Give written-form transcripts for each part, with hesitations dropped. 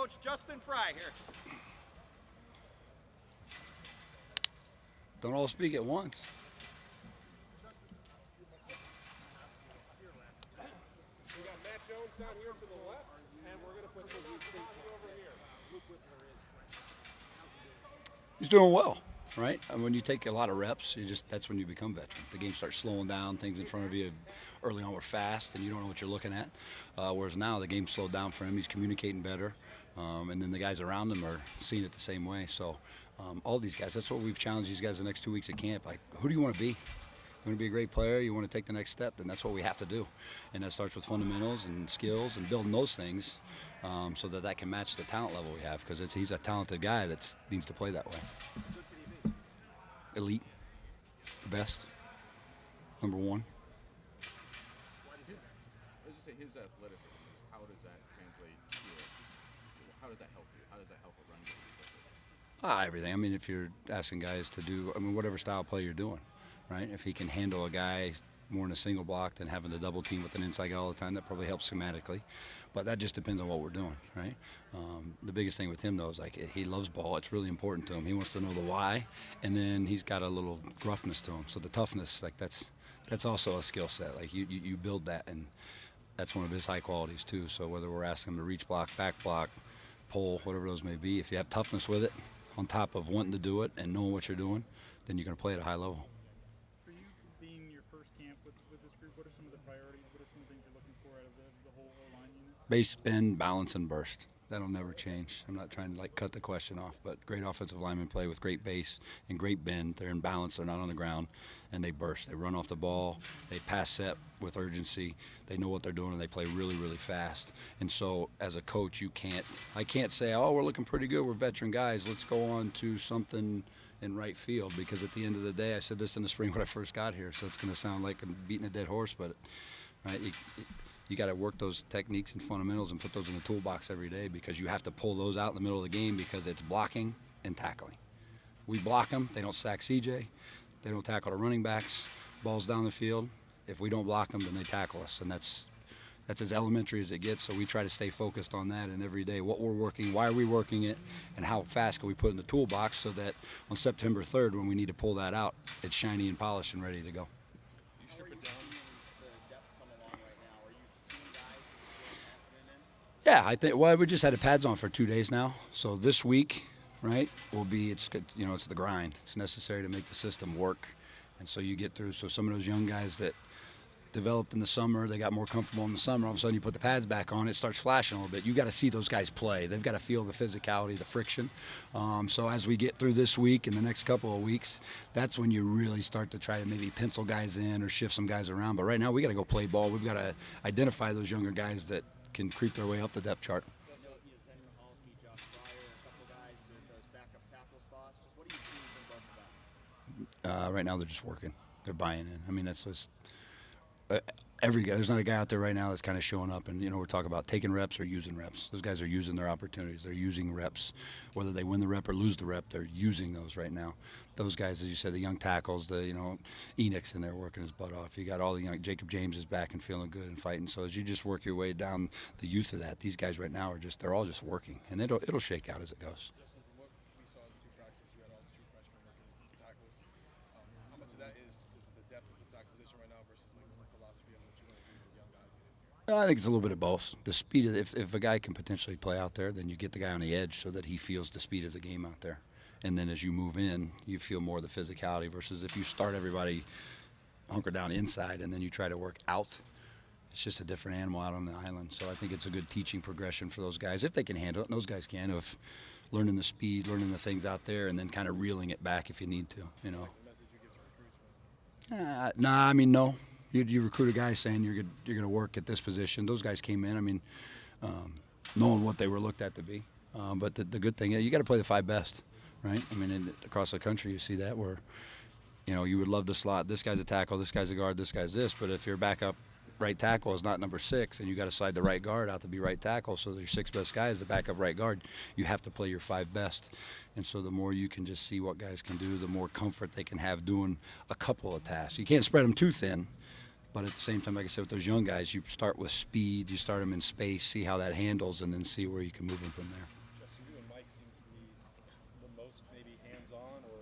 Coach Justin Frye here. Don't all speak at once. We got Matt Jones down here to the left, and we're going to put Luke State over here. He's doing well, right? And when you take a lot of reps, that's when you become veteran. The game starts slowing down. Things in front of you early on were fast, and you don't know what you're looking at. Whereas now the game slowed down for him. He's communicating better, and then the guys around him are seeing it the same way. So all these guys, that's what we've challenged these guys the next 2 weeks at camp. Like, who do you want to be? You want to be a great player, you want to take the next step, then that's what we have to do. And that starts with fundamentals and skills and building those things so that can match the talent level we have, because he's a talented guy that needs to play that way. Elite, the best, number one. Let's just say his athleticism, how does that translate to how does that help you? How does that help a run game? Everything. I mean, if you're asking guys to do, whatever style play you're doing, right? If he can handle a guy more in a single block than having to double team with an inside guy all the time, that probably helps schematically. But that just depends on what we're doing, right? The biggest thing with him, though, is like he loves ball. It's really important to him. He wants to know the why, and then he's got a little gruffness to him. So the toughness, like that's also a skill set. Like you build that, and that's one of his high qualities too. So whether we're asking him to reach block, back block, pull, whatever those may be, if you have toughness with it, on top of wanting to do it and knowing what you're doing, then you're going to play at a high level. For you being your first camp with this group, what are some of the priorities? What are some of the things you're looking for out of the whole O-line unit? Base, bend, balance, and burst. That'll never change. I'm not trying to cut the question off, but great offensive linemen play with great base and great bend. They're in balance. They're not on the ground, and they burst. They run off the ball. They pass set with urgency. They know what they're doing, and they play really, really fast. And so, as a coach, I can't say, oh, we're looking pretty good. We're veteran guys. Let's go on to something in right field, because at the end of the day, I said this in the spring when I first got here, so it's going to sound like I'm beating a dead horse, but right. You got to work those techniques and fundamentals and put those in the toolbox every day, because you have to pull those out in the middle of the game, because it's blocking and tackling. We block them. They don't sack CJ. They don't tackle the running backs. Balls down the field. If we don't block them, then they tackle us, and that's as elementary as it gets. So we try to stay focused on that, and every day what we're working, why are we working it, and how fast can we put it in the toolbox so that on September 3rd, when we need to pull that out, it's shiny and polished and ready to go. You strip it down. Yeah, I think. Well, we just had the pads on for 2 days now, so this week, right, will be it's the grind. It's necessary to make the system work, and so you get through. So some of those young guys that developed in the summer, they got more comfortable in the summer. All of a sudden, you put the pads back on, it starts flashing a little bit. You got to see those guys play. They've got to feel the physicality, the friction. So as we get through this week and the next couple of weeks, that's when you really start to try to maybe pencil guys in or shift some guys around. But right now, we got to go play ball. We've got to identify those younger guys that can creep their way up the depth chart. Right now, they're just working. They're buying in. I mean, that's just every guy. There's not a guy out there right now that's kind of showing up, and we're talking about taking reps or using reps. Those guys are using their opportunities. They're using reps, whether they win the rep or lose the rep. They're using those right now. Those guys, as you said, the young tackles, Enoch's in there working his butt off. You got all the young. Jacob James is back and feeling good and fighting. So as you just work your way down the youth of that, these guys right now they're all just working, and it'll shake out as it goes. Justin, from what we saw in the two practices, you had all the true freshmen working tackles. How much of that is the depth of the tackle position right now versus the philosophy of what you want to do with young guys getting here? I think it's a little bit of both. The speed of if a guy can potentially play out there, then you get the guy on the edge so that he feels the speed of the game out there. And then as you move in, you feel more of the physicality versus if you start everybody hunker down inside and then you try to work out, it's just a different animal out on the island. So I think it's a good teaching progression for those guys if they can handle it. And those guys can, of learning the speed, learning the things out there, and then kind of reeling it back if you need to, The message you give to recruits? No. You recruit a guy saying you're going to work at this position. Those guys came in, knowing what they were looked at to be. But the good thing is you got to play the five best, right? Across the country you see that where, you would love to slot. This guy's a tackle, this guy's a guard, this guy's this. But if your backup right tackle is not number 6 and you got to slide the right guard out to be right tackle, so your 6 best guy is the backup right guard, you have to play your 5 best. And so the more you can just see what guys can do, the more comfort they can have doing a couple of tasks. You can't spread them too thin, But at the same time, like I said, with those young guys, you start with speed, you start them in space, see how that handles, and then see where you can move them from there. Justin, you and Mike seem to be the most maybe hands-on or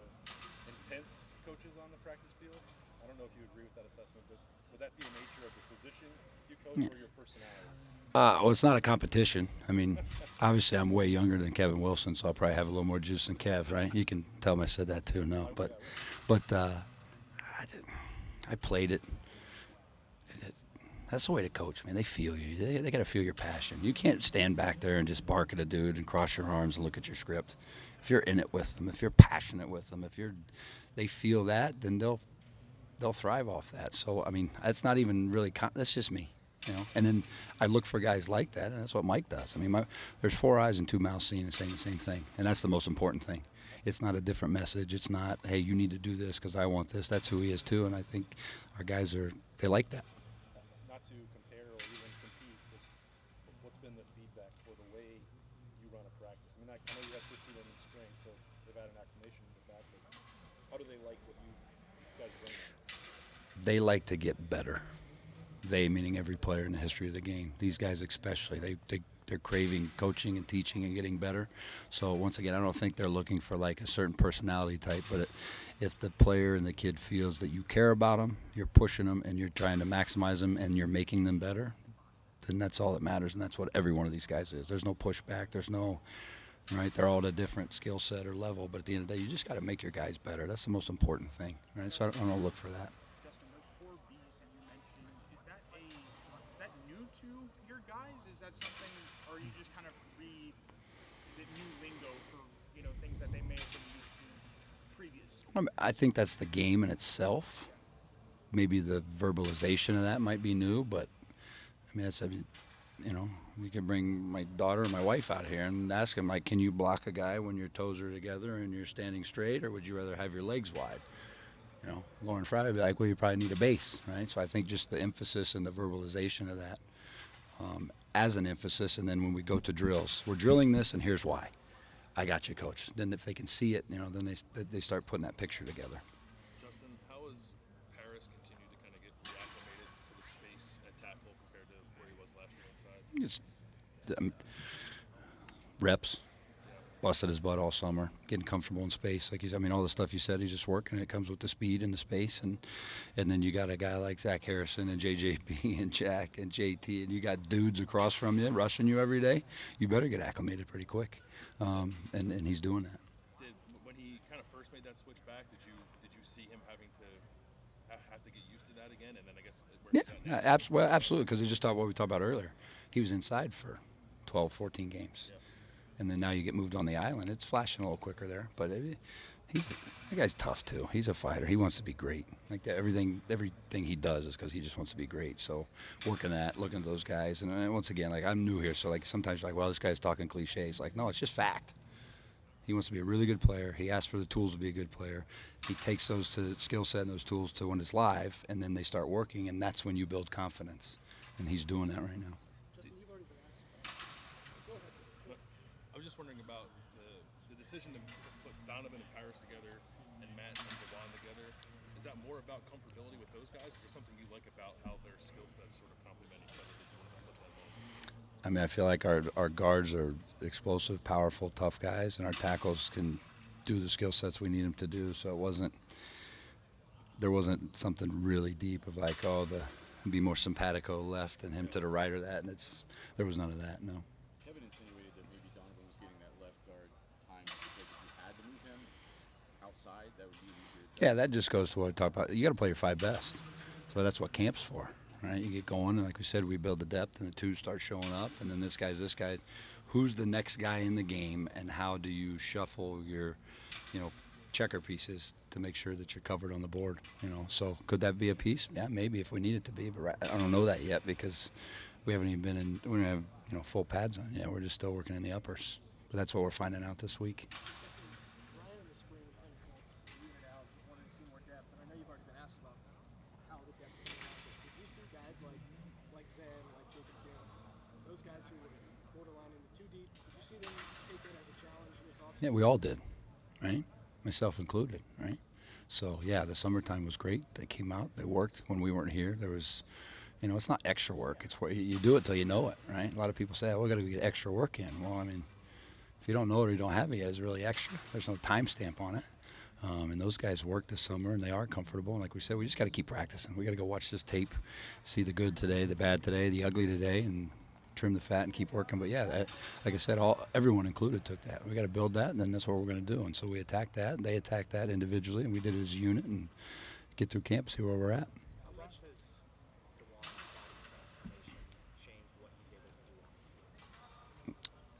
intense coaches on the practice field. I don't know if you agree with that assessment, but would that be the nature of the position you coach or your personality? Well, it's not a competition. I mean, obviously, I'm way younger than Kevin Wilson, so I'll probably have a little more juice than Kev, right? You can tell him I said that too. No, but I played it. That's the way to coach, man. They feel you. They got to feel your passion. You can't stand back there and just bark at a dude and cross your arms and look at your script. If you're in it with them, if you're passionate with them, they feel that, then they'll thrive off that. So I mean, that's not even really. That's just me. And then I look for guys like that, and that's what Mike does. I mean, there's 4 eyes and 2 mouths seeing and saying the same thing, and that's the most important thing. It's not a different message. It's not, hey, you need to do this because I want this. That's who he is too, and I think our guys they like that. Not to compare or even compete, what's been the feedback for the way you run a practice? I mean, I know you have 15 in the spring, so they've had an acclimation with that, but how do they like what you guys bring them? They like to get better. They, meaning every player in the history of the game. These guys especially, they're craving coaching and teaching and getting better. So once again, I don't think they're looking for like a certain personality type, but if the player and the kid feels that you care about them, you're pushing them, and you're trying to maximize them, and you're making them better, then that's all that matters, and that's what every one of these guys is. There's no pushback. There's no, right? They're all at a different skill set or level, but at the end of the day, you just got to make your guys better. That's the most important thing, right? So I don't look for that. Justin, those 4 Bs that you mentioned, is that new to your guys? Is that something, or are you just kind of is it new lingo for, things that they may have been used to previous? I think that's the game in itself. Maybe the verbalization of that might be new, but I mean, we could bring my daughter and my wife out here and ask them, like, can you block a guy when your toes are together and you're standing straight, or would you rather have your legs wide? Lauren Frye would be like, well, you probably need a base, right? So I think just the emphasis and the verbalization of that as an emphasis, and then when we go to drills, we're drilling this, and here's why. I got you, coach. Then if they can see it, then they start putting that picture together. Justin, how has Paris continued to kind of get reacclimated to the space at tackle compared to where he was last year inside? It's reps. Busted his butt all summer, getting comfortable in space. Like all the stuff you said, he's just working. It comes with the speed and the space, and then you got a guy like Zach Harrison and JJP and Jack and JT, and you got dudes across from you rushing you every day. You better get acclimated pretty quick, and he's doing that. When he kind of first made that switch back, did you see him having to have to get used to that again? And then I guess Absolutely, because he just thought what we talked about earlier. He was inside for 12, 14 games. Yeah. And then now you get moved on the island. It's flashing a little quicker there, but that guy's tough too. He's a fighter. He wants to be great. Like that, everything he does is because he just wants to be great. So working that, looking at those guys, and once again, like I'm new here, so like sometimes you're like, well, this guy's talking cliches. Like no, it's just fact. He wants to be a really good player. He asks for the tools to be a good player. He takes those to skill set and those tools to when it's live, and then they start working, and that's when you build confidence. And he's doing that right now. I was just wondering about the decision to put Donovan and Paris together and Matt and Devon together. Is that more about comfortability with those guys, or is there something you like about how their skill sets sort of complement each other that you want to put that on? I mean, I feel like our guards are explosive, powerful, tough guys, and our tackles can do the skill sets we need them to do. So there wasn't something really deep of like, be more simpatico left and him to the right or that, and there was none of that, no. Kevin insinuated that maybe Donovan was getting that left guard time because if you had to move him outside, that would be easier. Yeah, that just goes to what I talked about. You got to play your 5 best. So that's what camp's for, right? You get going, and like we said, we build the depth, and the 2s start showing up, and then this guy. Who's the next guy in the game, and how do you shuffle your, checker pieces to make sure that you're covered on the board, So could that be a piece? Yeah, maybe if we need it to be, but I don't know that yet because we haven't even been we don't have, full pads on yet. We're just still working in the uppers. But that's what we're finding out this week. Ryan in the spring kind of unit out, wanted to see more depth, and I know you've already been asked about how the depth is going out. Did you see guys like Zen, like Jacob Dance, those guys who were borderline into too deep? Did you see them take it as a challenge this offseason? Yeah, we all did, right? Myself included, right? So, yeah, the summertime was great. They came out. They worked when we weren't here. There was, it's not extra work. It's where you do it till you know it, right? A lot of people say, oh, we got to get extra work in. Well, I mean, if you don't know it or you don't have it yet, it's really extra. There's no time stamp on it. And those guys worked this summer, and they are comfortable. And like we said, we just got to keep practicing. We got to go watch this tape, see the good today, the bad today, the ugly today, and trim the fat and keep working. But, yeah, like I said, everyone included took that. We got to build that, and then that's what we're going to do. And so we attacked that, and they attacked that individually, and we did it as a unit and get through camp, see where we're at. How much has DeJuan's transformation changed what he's able to do?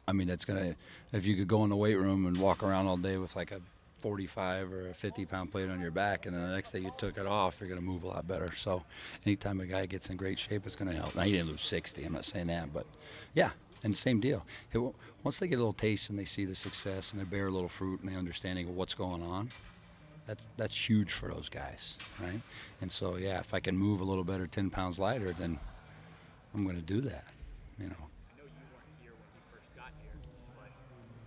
I mean, it's going to – if you could go in the weight room and walk around all day with like a 45 or a 50-pound plate on your back, and then the next day you took it off, you're going to move a lot better. So anytime a guy gets in great shape, it's going to help. Now, he didn't lose 60. I'm not saying that. But, yeah, and same deal. Once they get a little taste and they see the success and they bear a little fruit and the understanding of what's going on, that's huge for those guys, right? And so, yeah, if I can move a little better, 10 pounds lighter, then I'm going to do that, I know you weren't here when he first got here, but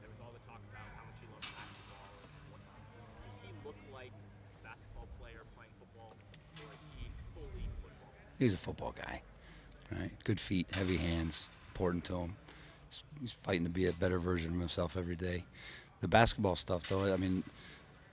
there was all the talk about how much he loves basketball and whatnot. Does he look like a basketball player playing football, or is he fully football? He's a football guy, right? Good feet, heavy hands, important to him. He's fighting to be a better version of himself every day. The basketball stuff, though, I mean,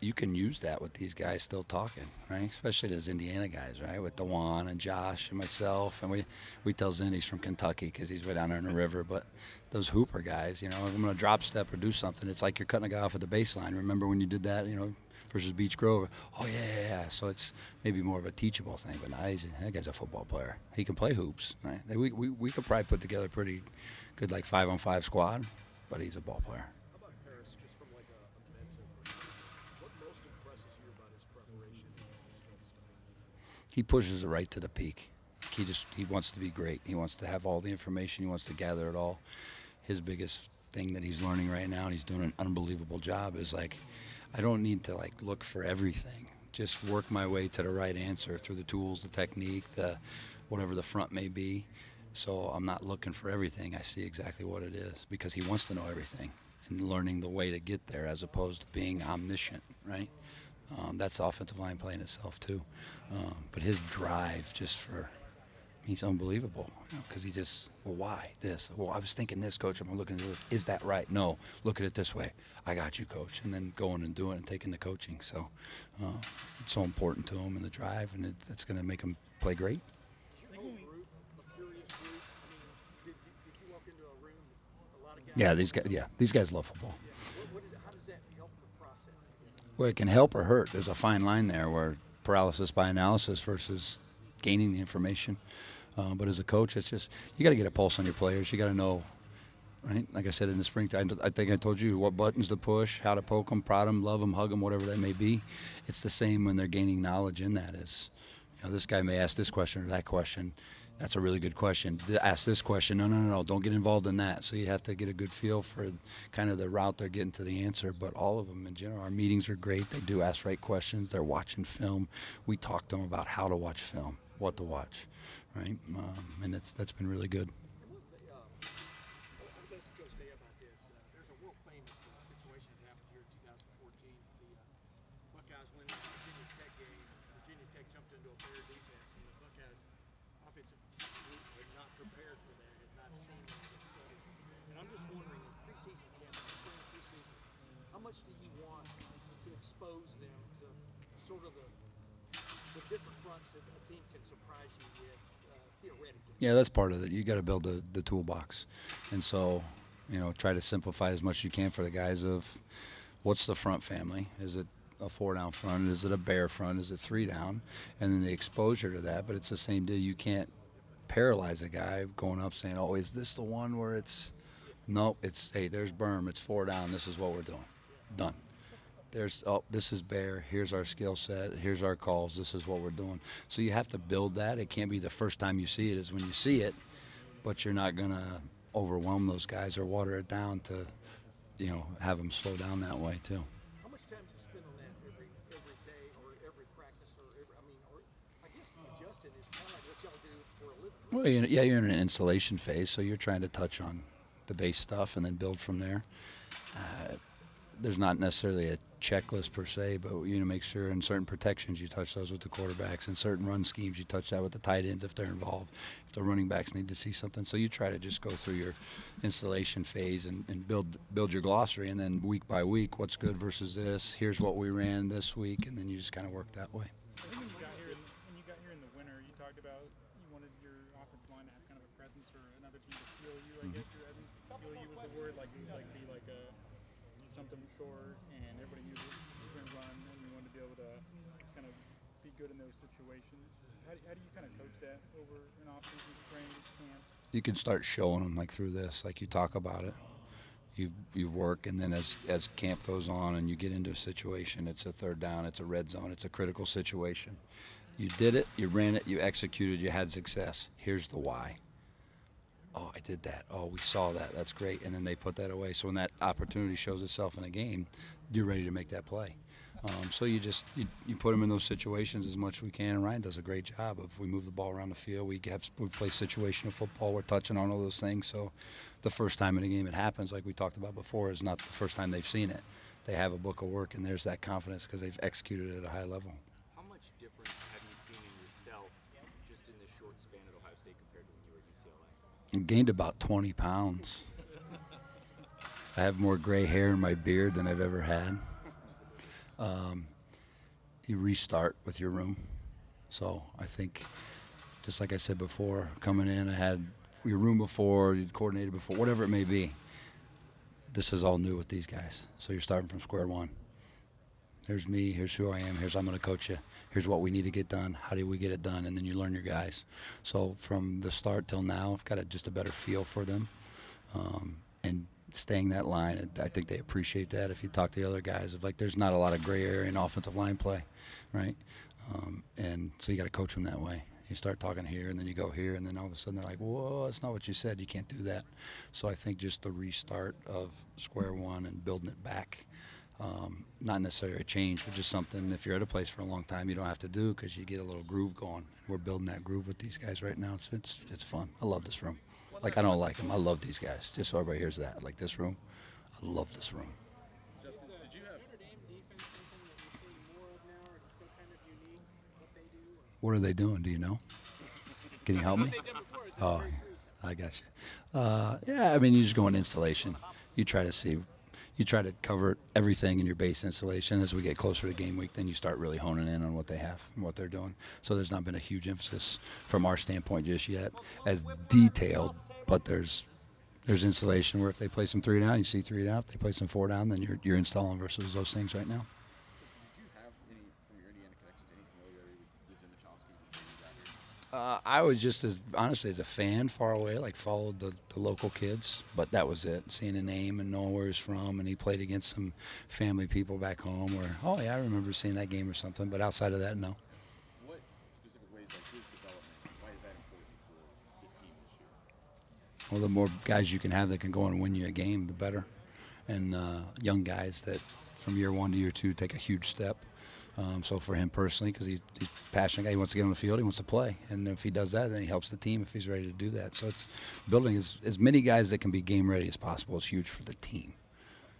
you can use that with these guys still talking, right? Especially those Indiana guys, right? With DeJuan and Josh and myself. And we tell Zen he's from Kentucky because he's way down there in the river. But those Hooper guys, if I'm going to drop step or do something, it's like you're cutting a guy off at the baseline. Remember when you did that, versus Beach Grove? Oh, yeah. So it's maybe more of a teachable thing. But now that guy's a football player. He can play hoops, right? We could probably put together a pretty good, 5-on-5 squad, but he's a ball player. How about Paris, just from like a mental perspective? What most impresses you about his preparation and his film study? He pushes it right to the peak. He wants to be great. He wants to have all the information. He wants to gather it all. His biggest thing that he's learning right now, and he's doing an unbelievable job, is I don't need to look for everything. Just work my way to the right answer through the tools, the technique, the whatever the front may be. So I'm not looking for everything. I see exactly what it is because he wants to know everything and learning the way to get there as opposed to being omniscient, right? That's offensive line play in itself too. But his drive he's unbelievable because he just, why this? Well, I was thinking this, coach. I'm looking at this. Is that right? No. Look at it this way. I got you, coach. And then going and doing it and taking the coaching. So it's so important to him and the drive, and it's going to make him play great. Yeah, these guys love football. How does that help the process? Well, it can help or hurt. There's a fine line there where paralysis by analysis versus gaining the information. But as a coach, it's just you got to get a pulse on your players. You got to know, right? Like I said in the springtime, I think I told you what buttons to push, how to poke them, prod them, love them, hug them, whatever that may be. It's the same when they're gaining knowledge in that. This guy may ask this question or that question. That's a really good question. Ask this question. No. Don't get involved in that. So you have to get a good feel for kind of the route they're getting to the answer. But all of them in general, our meetings are great. They do ask right questions. They're watching film. We talk to them about how to watch film, what to watch, right? And that's been really good. I was asking Coach Day about this. There's a world famous situation that happened here in 2014. The Buckeyes went into the Virginia Tech game. Virginia Tech jumped into a pair defense, and the Buckeyes offensive group had not prepared for that, had not seen anything setting. And I'm just wondering, in preseason camp, in spring preseason, how much do you want to expose them to sort of the different fronts that a team can surprise you with theoretically? Yeah, that's part of it. You got to build the toolbox. And so, try to simplify as much as you can for the guys of what's the front family? Is it a 4-down front? Is it a bear front? Is it 3-down? And then the exposure to that. But it's the same deal. You can't paralyze a guy going up saying, oh, is this the one where it's – nope, it's, hey, there's berm. It's 4-down. This is what we're doing. Done. This is bear. Here's our skill set. Here's our calls. This is what we're doing. So you have to build that. It can't be the first time you see it is when you see it, but you're not going to overwhelm those guys or water it down to, have them slow down that way too. How much time do you spend on that every day or every practice or I guess Justin is kind of like what y'all do for a living. Well, you're in an installation phase, so you're trying to touch on the base stuff and then build from there. there's not necessarily a checklist per se, but make sure in certain protections you touch those with the quarterbacks, in certain run schemes you touch that with the tight ends if they're involved, if the running backs need to see something. So you try to just go through your installation phase and build your glossary, and then week by week, what's good versus this. Here's what we ran this week, and then you just kind of work that way. I think when you got here in the winter, you talked about you wanted your offensive line to have kind of a presence or another team to feel you. I guess I think feel you was the word, like be like a something short, and everybody knew you were going to run, and you wanted to be able to kind of be good in those situations. How do you kind of coach that over an off-season, spring, camp? You can start showing them like through this, like you talk about it. You work, and then as camp goes on and you get into a situation, it's a third down, it's a red zone, it's a critical situation. You did it, you ran it, you executed, you had success. Here's the why. Oh, I did that. Oh, we saw that. That's great. And then they put that away. So when that opportunity shows itself in a game, you're ready to make that play. So you put them in those situations as much as we can. And Ryan does a great job of, we move the ball around the field. We play situational football. We're touching on all those things. So the first time in a game it happens, like we talked about before, is not the first time they've seen it. They have a book of work, and there's that confidence because they've executed it at a high level. How much difference have you seen in yourself just in this short span at Ohio State compared to when you were at UCLA? I gained about 20 pounds. I have more gray hair in my beard than I've ever had. You restart with your room. So I think, just like I said before, coming in, I had your room before, you'd coordinated before, whatever it may be. This is all new with these guys. So you're starting from square one. Here's me, here's who I am, here's how I'm going to coach you. Here's what we need to get done, how do we get it done, and then you learn your guys. So from the start till now, I've got just a better feel for them. And staying that line, I think they appreciate that. If you talk to the other guys, there's not a lot of gray area in offensive line play, right? And so you got to coach them that way. You start talking here, and then you go here, and then all of a sudden they're like, whoa, that's not what you said. You can't do that. So I think just the restart of square one and building it back, not necessarily a change, but just something, if you're at a place for a long time, you don't have to do because you get a little groove going. We're building that groove with these guys right now. It's fun. I love this room. I don't like them. I love these guys. Just so everybody hears that. Like this room, I love this room. Justin, did you have Notre Dame defense something that you're seeing more of now, or is it still kind of unique what they do? What are they doing? Do you know? Can you help me? Oh, I got you. Yeah, I mean, you just go in installation. You try to cover everything in your base installation. As we get closer to game week, then you start really honing in on what they have and what they're doing. So there's not been a huge emphasis from our standpoint just yet as detailed, but there's installation where if they play some 3 down, you see 3 down. If they play some 4 down, then you're installing versus those things right now. Did you have any, from your Indiana connections, any familiarity with Zimichowski before you got here? I was just honestly as a fan far away, followed the local kids, but that was it. Seeing a name and knowing where he's from, and he played against some family people back home where, oh yeah, I remember seeing that game or something, but outside of that, no. What specific ways, his development, why is that important for this team this year? Well, the more guys you can have that can go and win you a game, the better. And young guys that from year 1 to year 2 take a huge step. So for him personally, because he's a passionate guy, he wants to get on the field, he wants to play. And if he does that, then he helps the team if he's ready to do that. So it's building as many guys that can be game ready as possible is huge for the team.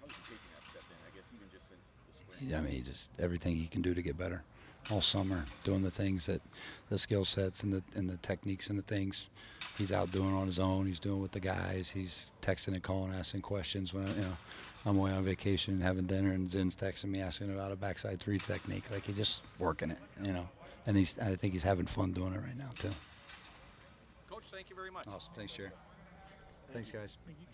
How's he taking that step then, I guess, even just since the spring? Yeah, I mean, he's just everything he can do to get better. All summer, doing the things that the skill sets and the techniques and the things he's out doing on his own. He's doing with the guys. He's texting and calling, asking questions when I'm away on vacation and having dinner, and Zin's texting me asking about a backside 3 technique. He's just working it, And I think he's having fun doing it right now too. Coach, thank you very much. Awesome. Thanks, Jerry. Thanks, guys. Thank you.